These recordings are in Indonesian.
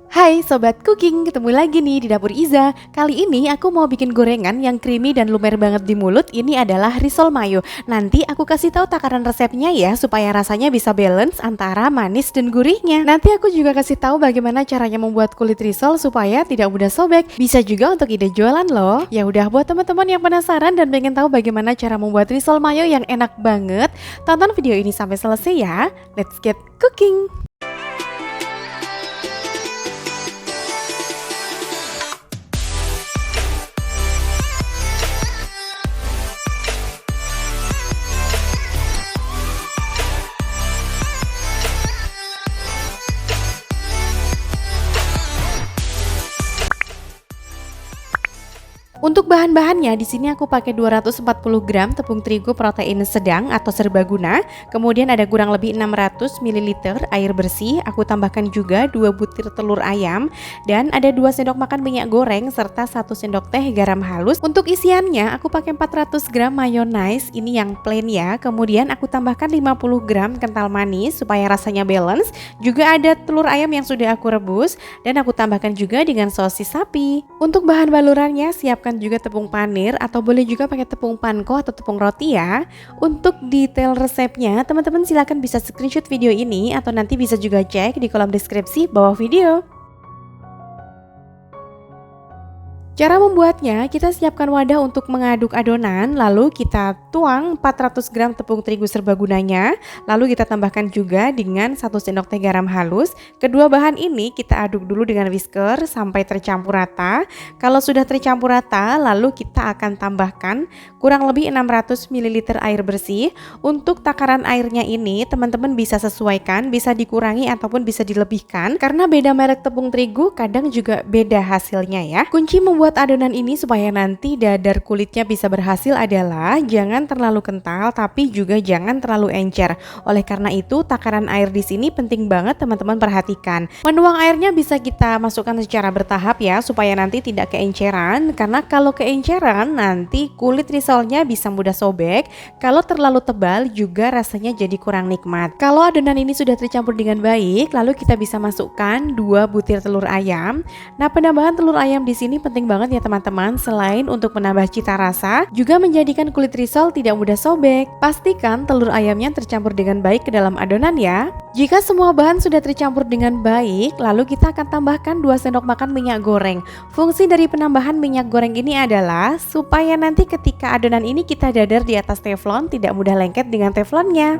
Hai Sobat Cooking, ketemu lagi nih di Dapur Iza. Kali ini aku mau bikin gorengan yang creamy dan lumer banget di mulut. Ini adalah risol mayo. Nanti aku kasih tahu takaran resepnya ya, supaya rasanya bisa balance antara manis dan gurihnya. Nanti aku juga kasih tahu bagaimana caranya membuat kulit risol supaya tidak mudah sobek. Bisa juga untuk ide jualan loh. Ya udah, buat teman-teman yang penasaran dan pengen tahu bagaimana cara membuat risol mayo yang enak banget, tonton video ini sampai selesai ya. Let's get cooking. Untuk bahan-bahannya di sini aku pakai 240 gram tepung terigu protein sedang atau serbaguna, kemudian ada kurang lebih 600 ml air bersih, aku tambahkan juga 2 butir telur ayam dan ada 2 sendok makan minyak goreng serta 1 sendok teh garam halus. Untuk isiannya aku pakai 400 gram mayonnaise, ini yang plain ya. Kemudian aku tambahkan 50 gram kental manis supaya rasanya balance. Juga ada telur ayam yang sudah aku rebus dan aku tambahkan juga dengan sosis sapi. Untuk bahan balurannya siapkan juga tepung panir atau boleh juga pakai tepung panko atau tepung roti ya. Untuk detail resepnya teman-teman silahkan bisa screenshot video ini atau nanti bisa juga cek di kolom deskripsi bawah video. Cara membuatnya, kita siapkan wadah untuk mengaduk adonan, lalu kita tuang 400 gram tepung terigu serbagunanya, lalu kita tambahkan juga dengan 1 sendok teh garam halus. Kedua bahan ini kita aduk dulu dengan whisker sampai tercampur rata. Kalau sudah tercampur rata, lalu kita akan tambahkan kurang lebih 600 ml air bersih. Untuk takaran airnya ini, teman-teman bisa sesuaikan, bisa dikurangi ataupun bisa dilebihkan, karena beda merek tepung terigu kadang juga beda hasilnya ya. Kunci membuat adonan ini supaya nanti dadar kulitnya bisa berhasil adalah jangan terlalu kental tapi juga jangan terlalu encer. Oleh karena itu takaran air di sini penting banget teman-teman perhatikan. Menuang airnya bisa kita masukkan secara bertahap ya supaya nanti tidak keenceran, karena kalau keenceran nanti kulit risolnya bisa mudah sobek. Kalau terlalu tebal juga rasanya jadi kurang nikmat. Kalau adonan ini sudah tercampur dengan baik, lalu kita bisa masukkan 2 butir telur ayam. Nah, penambahan telur ayam di sini penting banget ya teman-teman, selain untuk menambah cita rasa, juga menjadikan kulit risol tidak mudah sobek. Pastikan telur ayamnya tercampur dengan baik ke dalam adonan ya. Jika semua bahan sudah tercampur dengan baik, lalu kita akan tambahkan 2 sendok makan minyak goreng. Fungsi dari penambahan minyak goreng ini adalah supaya nanti ketika adonan ini kita dadar di atas teflon tidak mudah lengket dengan teflonnya.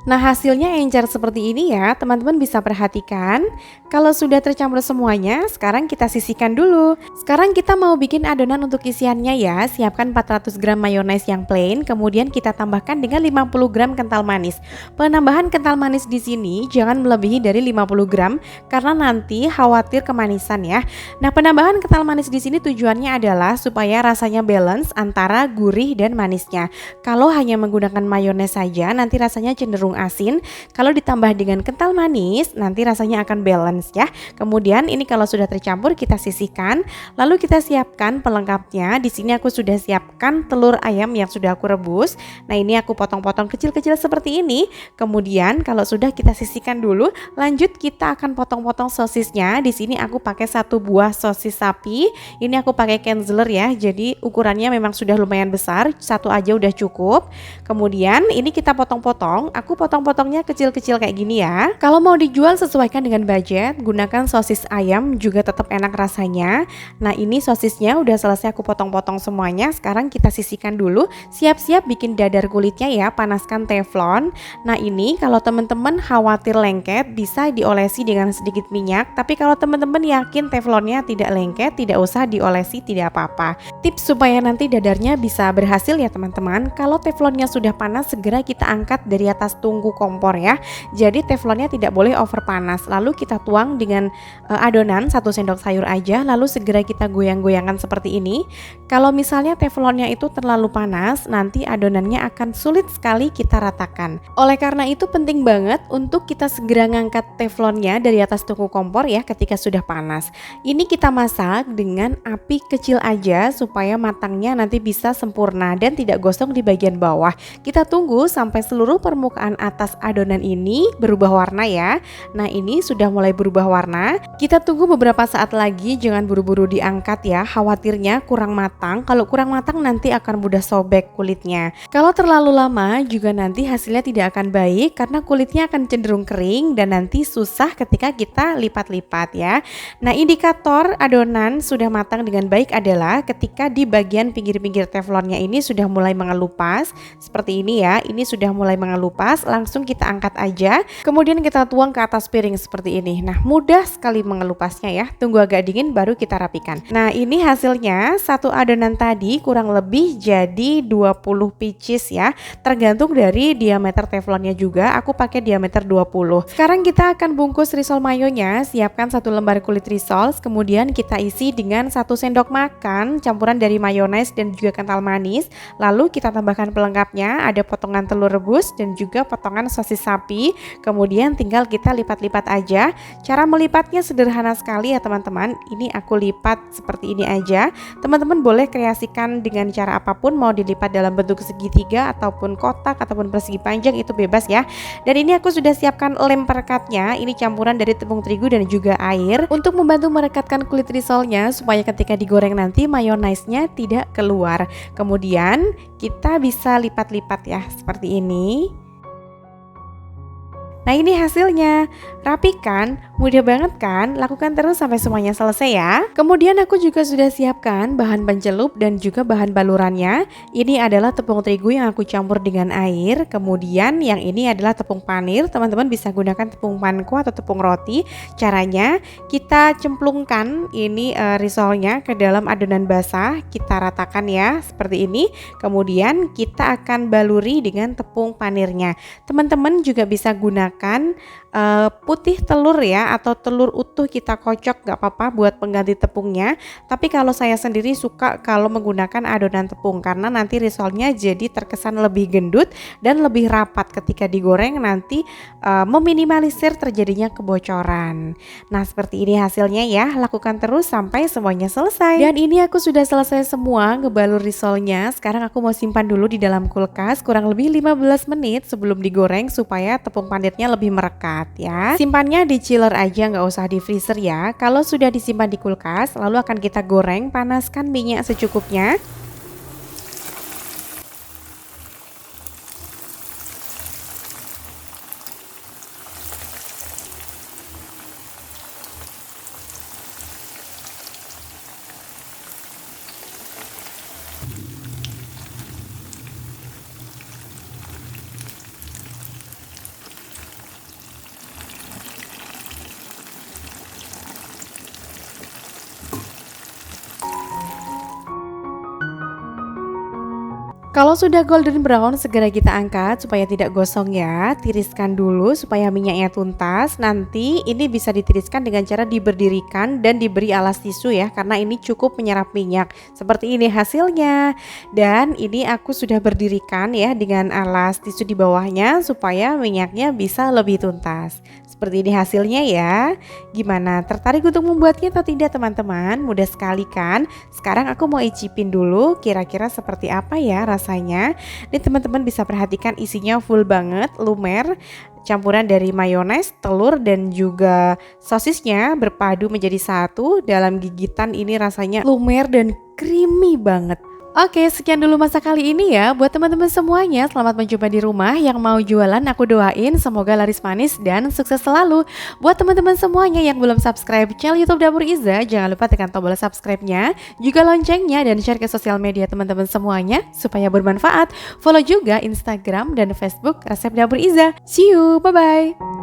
Nah, hasilnya encer seperti ini ya, teman-teman bisa perhatikan. Kalau sudah tercampur semuanya, sekarang kita sisihkan dulu. Sekarang kita mau bikin adonan untuk isiannya ya. Siapkan 400 gram mayonaise yang plain, kemudian kita tambahkan dengan 50 gram kental manis. Penambahan kental manis di sini jangan melebihi dari 50 gram karena nanti khawatir kemanisan ya. Nah, penambahan kental manis di sini tujuannya adalah supaya rasanya balance antara gurih dan manisnya. Kalau hanya menggunakan mayonaise saja, nanti rasanya cenderung asin. Kalau ditambah dengan kental manis nanti rasanya akan balance ya. Kemudian ini kalau sudah tercampur kita sisihkan, lalu kita siapkan pelengkapnya. Di sini aku sudah siapkan telur ayam yang sudah aku rebus. Nah, ini aku potong-potong kecil-kecil seperti ini. Kemudian kalau sudah kita sisihkan dulu, lanjut kita akan potong-potong sosisnya. Di sini aku pakai 1 buah sosis sapi. Ini aku pakai Kienzler ya. Jadi ukurannya memang sudah lumayan besar, 1 aja udah cukup. Kemudian ini kita potong-potong. Aku potong-potongnya kecil-kecil kayak gini ya. Kalau mau dijual sesuaikan dengan budget, gunakan sosis ayam juga tetap enak rasanya. Nah, ini sosisnya udah selesai aku potong-potong semuanya. Sekarang kita sisihkan dulu, siap-siap bikin dadar kulitnya ya. Panaskan teflon. Nah, ini kalau teman-teman khawatir lengket bisa diolesi dengan sedikit minyak, tapi kalau teman-teman yakin teflonnya tidak lengket, tidak usah diolesi, tidak apa-apa. Tips supaya nanti dadarnya bisa berhasil ya teman-teman, kalau teflonnya sudah panas segera kita angkat dari atas tungku tungku kompor ya. Jadi teflonnya tidak boleh over panas. Lalu kita tuang dengan adonan 1 sendok sayur aja, lalu segera kita goyang-goyangkan seperti ini. Kalau misalnya teflonnya itu terlalu panas, nanti adonannya akan sulit sekali kita ratakan. Oleh karena itu penting banget untuk kita segera ngangkat teflonnya dari atas tungku kompor ya ketika sudah panas. Ini kita masak dengan api kecil aja supaya matangnya nanti bisa sempurna dan tidak gosong di bagian bawah. Kita tunggu sampai seluruh permukaan atas adonan ini berubah warna ya. Nah, ini sudah mulai berubah warna. Kita tunggu beberapa saat lagi, jangan buru-buru diangkat ya. Khawatirnya kurang matang. Kalau kurang matang nanti akan mudah sobek kulitnya. Kalau terlalu lama juga nanti hasilnya tidak akan baik karena kulitnya akan cenderung kering dan nanti susah ketika kita lipat-lipat ya. Nah, indikator adonan sudah matang dengan baik adalah ketika di bagian pinggir-pinggir teflonnya ini sudah mulai mengelupas seperti ini ya. Ini sudah mulai mengelupas, langsung kita angkat aja, kemudian kita tuang ke atas piring seperti ini. Nah, mudah sekali mengelupasnya ya. Tunggu agak dingin baru kita rapikan. Nah, ini hasilnya satu adonan tadi kurang lebih jadi 20 pieces ya. Tergantung dari diameter teflonnya juga. Aku pakai diameter 20. Sekarang kita akan bungkus risol mayonya. Siapkan 1 lembar kulit risol, kemudian kita isi dengan 1 sendok makan campuran dari mayones dan juga kental manis. Lalu kita tambahkan pelengkapnya, ada potongan telur rebus dan juga potongan sosis sapi. Kemudian tinggal kita lipat-lipat aja. Cara melipatnya sederhana sekali ya teman-teman. Ini aku lipat seperti ini aja. Teman-teman boleh kreasikan dengan cara apapun, mau dilipat dalam bentuk segitiga ataupun kotak ataupun persegi panjang, itu bebas ya. Dan ini aku sudah siapkan lem perekatnya. Ini campuran dari tepung terigu dan juga air untuk membantu merekatkan kulit risolnya supaya ketika digoreng nanti mayonaise-nya tidak keluar. Kemudian kita bisa lipat-lipat ya seperti ini. Nah, ini hasilnya. Rapikan, mudah banget kan? Lakukan terus sampai semuanya selesai ya. Kemudian aku juga sudah siapkan bahan pencelup dan juga bahan balurannya. Ini adalah tepung terigu yang aku campur dengan air. Kemudian yang ini adalah tepung panir. Teman-teman bisa gunakan tepung panko atau tepung roti. Caranya kita cemplungkan ini risolnya ke dalam adonan basah. Kita ratakan ya seperti ini. Kemudian kita akan baluri dengan tepung panirnya. Teman-teman juga bisa gunakan putih telur ya, atau telur utuh kita kocok, gak apa-apa buat pengganti tepungnya. Tapi kalau saya sendiri suka kalau menggunakan adonan tepung karena nanti risolnya jadi terkesan lebih gendut dan lebih rapat ketika digoreng, nanti meminimalisir terjadinya kebocoran. Nah, seperti ini hasilnya ya. Lakukan terus sampai semuanya selesai. Dan ini aku sudah selesai semua ngebalur risolnya. Sekarang aku mau simpan dulu di dalam kulkas kurang lebih 15 menit sebelum digoreng supaya tepung panirnya lebih merekat ya. Simpannya di chiller aja, nggak usah di freezer ya. Kalau sudah disimpan di kulkas, lalu akan kita goreng. Panaskan minyak secukupnya. Kalau sudah golden brown, segera kita angkat supaya tidak gosong ya. Tiriskan dulu supaya minyaknya tuntas. Nanti ini bisa ditiriskan dengan cara diberdirikan dan diberi alas tisu ya, karena ini cukup menyerap minyak. Seperti ini hasilnya. Dan ini aku sudah berdirikan ya dengan alas tisu di bawahnya supaya minyaknya bisa lebih tuntas. Seperti ini hasilnya ya. Gimana, tertarik untuk membuatnya atau tidak teman-teman? Mudah sekali kan? Sekarang aku mau icipin dulu kira-kira seperti apa ya rasanya. Ini teman-teman bisa perhatikan isinya full banget, lumer. Campuran dari mayones, telur dan juga sosisnya berpadu menjadi satu. Dalam gigitan ini rasanya lumer dan creamy banget. Oke, sekian dulu masa kali ini ya. Buat teman-teman semuanya, selamat mencoba di rumah. Yang mau jualan, aku doain semoga laris manis dan sukses selalu. Buat teman-teman semuanya yang belum subscribe channel YouTube Dapur Iza, jangan lupa tekan tombol subscribe-nya, juga loncengnya, dan share ke sosial media teman-teman semuanya supaya bermanfaat. Follow juga Instagram dan Facebook Resep Dapur Iza. See you, bye-bye.